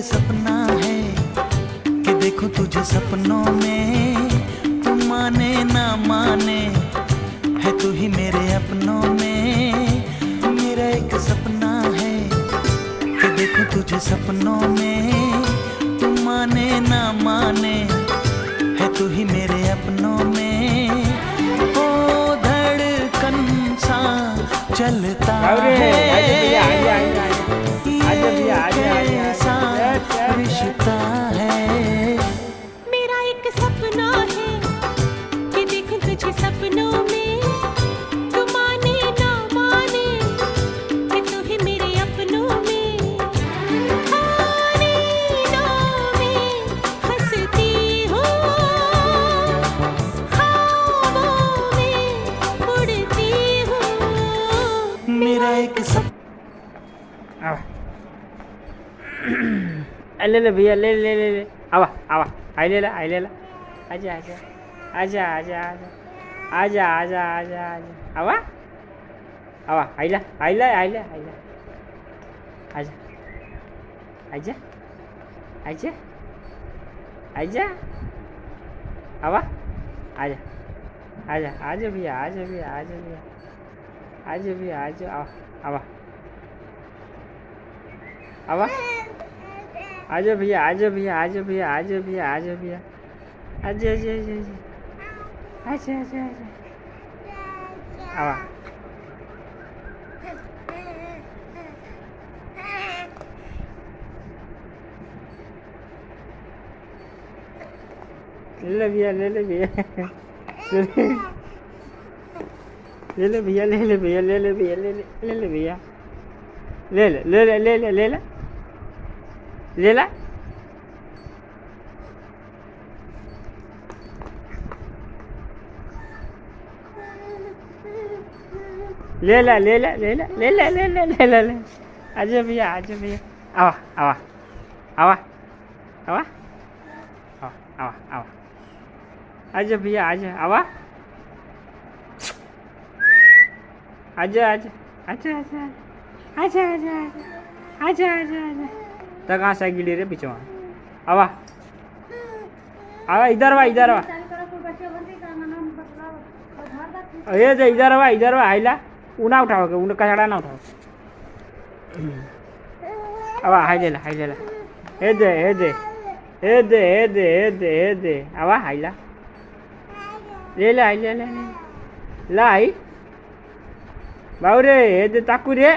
सपना है कि देखूं तुझे सपनों में, तू माने ना माने है तू ही मेरे अपनों में। मेरा एक सपना है कि देखूं तुझे सपनों में, तू माने ना माने है तू ही मेरे अपनों में। ओ धड़कन सा चलता है कैसा रिश्ता है। मेरा एक सपना है कि देखूं तुझे सपनों में, तू माने ना माने है तू ही मेरे अपनों में। नींदों में हंसती हूँ, ख्वाबों में उड़ती हूँ। मेरा एक ले ले भैया, ले ले ले ले, आवा आवा, आई ले ला, आई ले ला, आजा आजा आजा आजा आजा आजा आजा आजा, आवा आवा, आई ला आई ला आई ला आई ला, आजा आजा आजा आजा, आवा आजा आजा आजा भैया, आजा भैया, आजा भैया, आजा भैया, आजा, आवा आवा आवा, आजा भैया, आजा भैया, आजा भैया, आजा भैया, आजा भैया, आजा आजा आजा आजा आजा आजा, आवा ले भैया, ले ले भैया, ले ले भैया, ले ले भैया, ले ले भैया, ले ले ले भैया, ले ले ले ले ले ले ले ले ले ला, ले ला ले ला ले ला ले ला ले ला ले ला ले, आजा भैया, आजा भैया, आवा आवा आवा आवा आवा आवा आवा, आजा भैया, आजा, आवा आजा आजा आजा आजा आजा आजा आजा आजा आजा, तो कहाँ से गिरी रे पीछे, आवा आवा, इधर वा, इधर वा, ये जे इधर वा, आइला, उना उठाओ के, उन कचड़ा ना उठाओ, आवा हाई ले ला, हाई ले ला, हे दे हे दे हे दे हे दे हे दे हे दे, आवा हाइला, ले ला, ले ला ला, ला आई बाबू रे, हे दे ताकू रे।